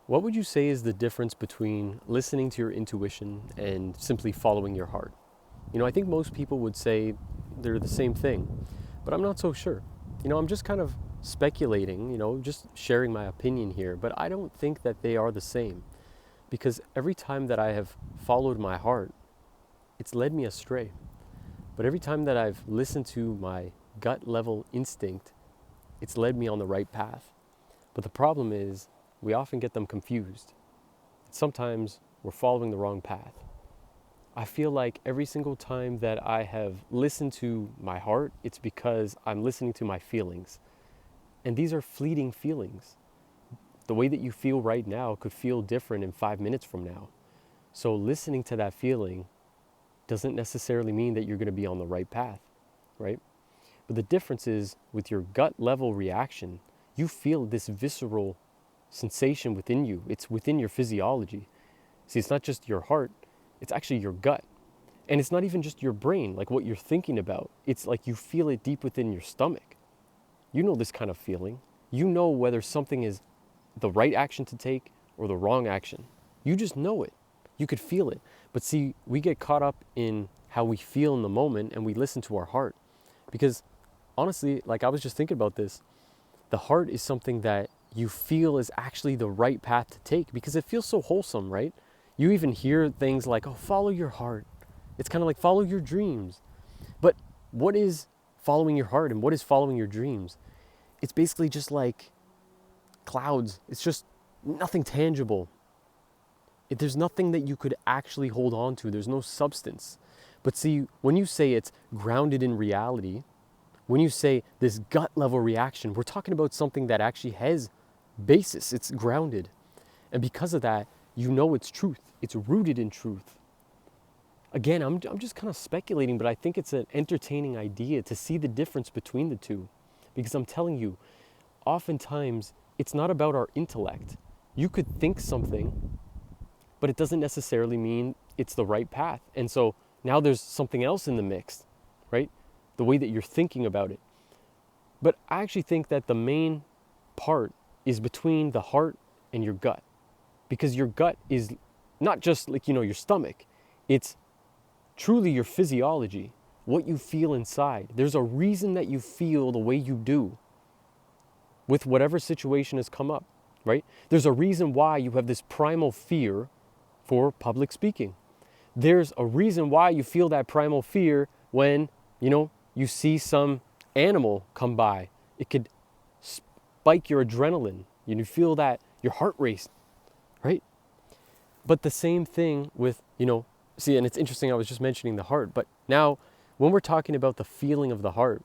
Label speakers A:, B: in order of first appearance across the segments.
A: What would you say is the difference between listening to your intuition and simply following your heart? I think most people would say they're the same thing, but I'm not so sure. I'm just kind of speculating, just sharing my opinion here, but I don't think that they are the same because every time that I have followed my heart, it's led me astray. But every time that I've listened to my gut level instinct, it's led me on the right path. But the problem is, we often get them confused. Sometimes we're following the wrong path. I feel like every single time that I have listened to my heart, it's because I'm listening to my feelings. And these are fleeting feelings. The way that you feel right now could feel different in 5 minutes from now. So listening to that feeling doesn't necessarily mean that you're going to be on the right path, right? But the difference is with your gut level reaction, you feel this visceral sensation within you. It's within your physiology. See, it's not just your heart, it's actually your gut. And it's not even just your brain, like what you're thinking about. It's like you feel it deep within your stomach. You know this kind of feeling. You know whether something is the right action to take or the wrong action. You just know it. You could feel it. But see, we get caught up in how we feel in the moment and we listen to our heart. Because honestly, like I was just thinking about this, the heart is something that you feel is actually the right path to take because it feels so wholesome, right? You even hear things like, oh, follow your heart. It's kind of like follow your dreams. But what is following your heart and what is following your dreams? It's basically just like clouds. It's just nothing tangible. There's nothing that you could actually hold on to. There's no substance. But see, when you say it's grounded in reality, when you say this gut level reaction, we're talking about something that actually has basis. It's grounded. And because of that, you know it's truth. It's rooted in truth. Again, I'm just kind of speculating, but I think it's an entertaining idea to see the difference between the two. Because I'm telling you, oftentimes it's not about our intellect. You could think something, but it doesn't necessarily mean it's the right path. And so now there's something else in the mix, right? The way that you're thinking about it. But I actually think that the main part is between the heart and your gut. Because your gut is not just like, your stomach. It's truly your physiology, what you feel inside. There's a reason that you feel the way you do with whatever situation has come up, right? There's a reason why you have this primal fear for public speaking. There's a reason why you feel that primal fear when, you see some animal come by. It could spike your adrenaline. You feel that your heart race, right? But the same thing with, see, and it's interesting, I was just mentioning the heart, but now when we're talking about the feeling of the heart,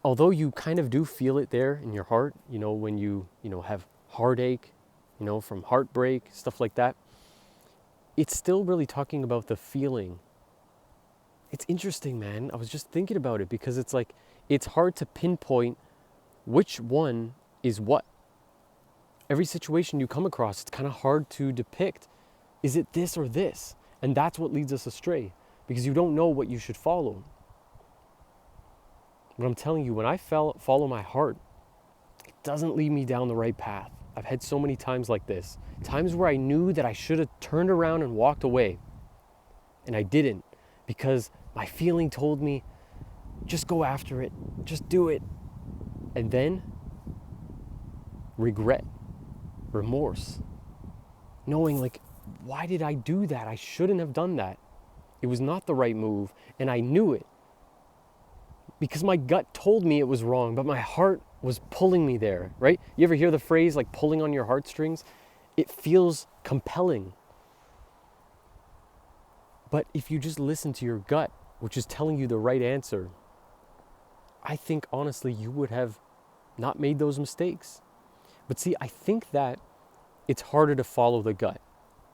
A: although you kind of do feel it there in your heart, when you have heartache, from heartbreak, stuff like that, it's still really talking about the feeling. It's interesting, man. I was just thinking about it because it's like, it's hard to pinpoint which one is what. Every situation you come across, it's kind of hard to depict. Is it this or this? And that's what leads us astray because you don't know what you should follow. But I'm telling you, when I follow my heart, it doesn't lead me down the right path. I've had so many times like this. Times where I knew that I should have turned around and walked away. And I didn't because my feeling told me, just go after it. Just do it. And then regret, remorse, knowing like, why did I do that? I shouldn't have done that. It was not the right move. And I knew it because my gut told me it was wrong, but my heart was pulling me there, right? You ever hear the phrase like pulling on your heartstrings? It feels compelling. But if you just listen to your gut, which is telling you the right answer, I think honestly you would have not made those mistakes. But see, I think that it's harder to follow the gut.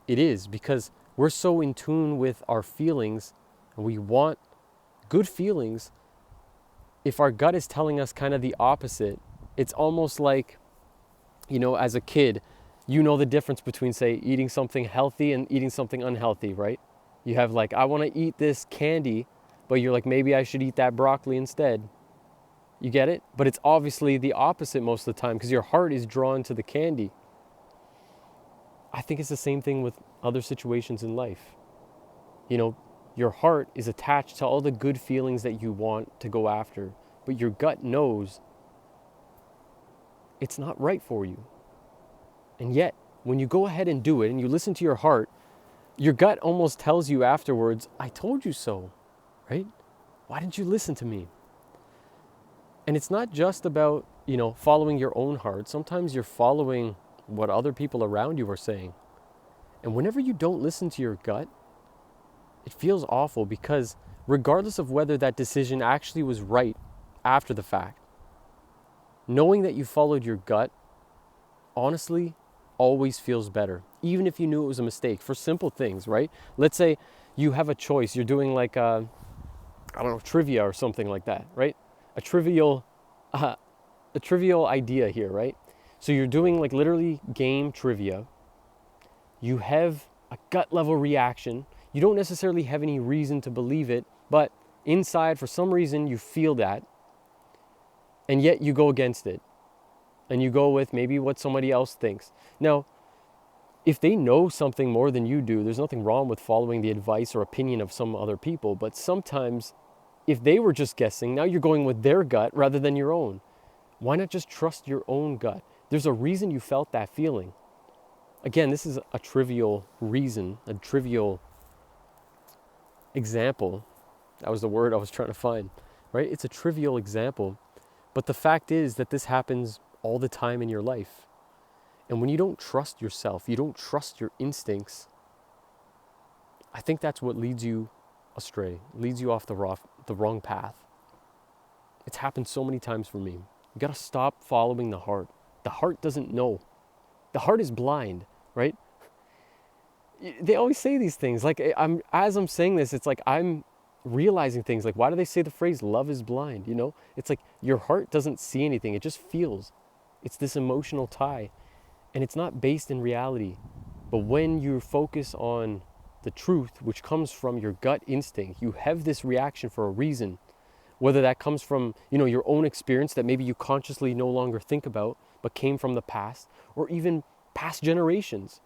A: It is because we're so in tune with our feelings and we want good feelings. If our gut is telling us kind of the opposite, it's almost like, as a kid, the difference between, say, eating something healthy and eating something unhealthy, right? You have like, I want to eat this candy, but you're like, maybe I should eat that broccoli instead. You get it? But it's obviously the opposite most of the time because your heart is drawn to the candy. I think it's the same thing with other situations in life. You know, your heart is attached to all the good feelings that you want to go after, but your gut knows it's not right for you. And yet, when you go ahead and do it and you listen to your heart, your gut almost tells you afterwards, I told you so, right? Why didn't you listen to me? And it's not just about, following your own heart. Sometimes you're following what other people around you are saying. And whenever you don't listen to your gut, it feels awful, because regardless of whether that decision actually was right after the fact, knowing that you followed your gut, honestly, always feels better, even if you knew it was a mistake for simple things, right? Let's say you have a choice. You're doing like, trivia or something like that, right? A trivial idea here, right? So you're doing like literally game trivia. You have a gut level reaction. You don't necessarily have any reason to believe it, but inside, for some reason, you feel that, and yet you go against it. And you go with maybe what somebody else thinks. Now, if they know something more than you do, there's nothing wrong with following the advice or opinion of some other people. But sometimes, if they were just guessing, now you're going with their gut rather than your own. Why not just trust your own gut? There's a reason you felt that feeling. Again, this is a trivial reason, a trivial example. That was the word I was trying to find, right? It's a trivial example. But the fact is that this happens all the time in your life. And when you don't trust yourself, you don't trust your instincts, I think that's what leads you astray, leads you off the wrong path. It's happened so many times for me. You gotta stop following the heart. The heart doesn't know. The heart is blind, right? They always say these things. Like, as I'm saying this, it's like I'm realizing things. Like, why do they say the phrase love is blind? It's like your heart doesn't see anything. It just feels. It's this emotional tie, and it's not based in reality. But when you focus on the truth, which comes from your gut instinct, you have this reaction for a reason. Whether that comes from, your own experience that maybe you consciously no longer think about, but came from the past, or even past generations.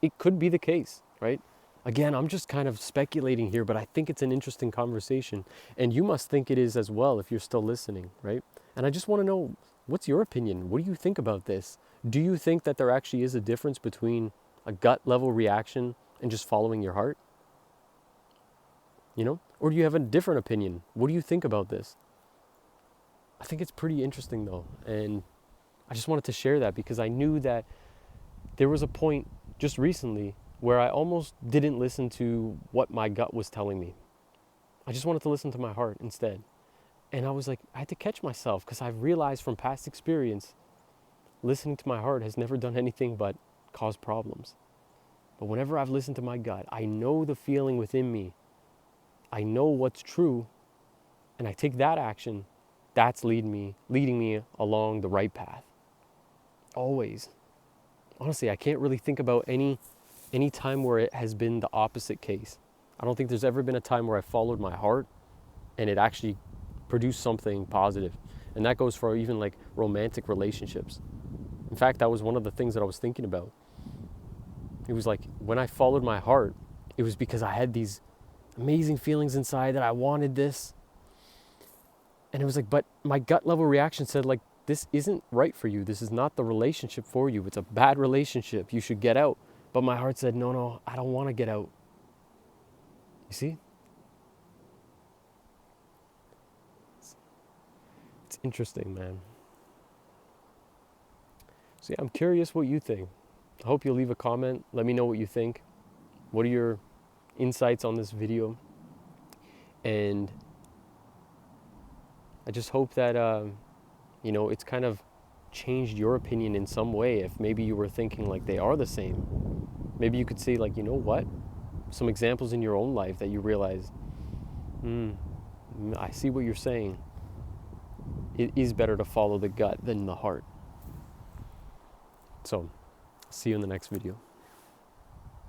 A: It could be the case, right? Again, I'm just kind of speculating here, but I think it's an interesting conversation. And you must think it is as well if you're still listening, right? And I just want to know, what's your opinion? What do you think about this? Do you think that there actually is a difference between a gut level reaction and just following your heart? Or do you have a different opinion? What do you think about this? I think it's pretty interesting though. And I just wanted to share that because I knew that there was a point just recently where I almost didn't listen to what my gut was telling me. I just wanted to listen to my heart instead. And I was like, I had to catch myself, because I've realized from past experience, listening to my heart has never done anything but cause problems. But whenever I've listened to my gut, I know the feeling within me. I know what's true, and I take that action. That's leading me along the right path. Always. Honestly, I can't really think about any time where it has been the opposite case. I don't think there's ever been a time where I followed my heart and it actually produced something positive. And that goes for even like romantic relationships. In fact, that was one of the things that I was thinking about. It was like when I followed my heart, it was because I had these amazing feelings inside that I wanted this. And it was like, but my gut level reaction said like, this isn't right for you. This is not the relationship for you. It's a bad relationship. You should get out. But my heart said, no, I don't want to get out. You see? It's interesting, man. So yeah, I'm curious what you think. I hope you'll leave a comment. Let me know what you think. What are your insights on this video? And I just hope that, it's kind of changed your opinion in some way. If maybe you were thinking like they are the same, maybe you could say like, you know what? Some examples in your own life that you realize, I see what you're saying. It is better to follow the gut than the heart. So, see you in the next video.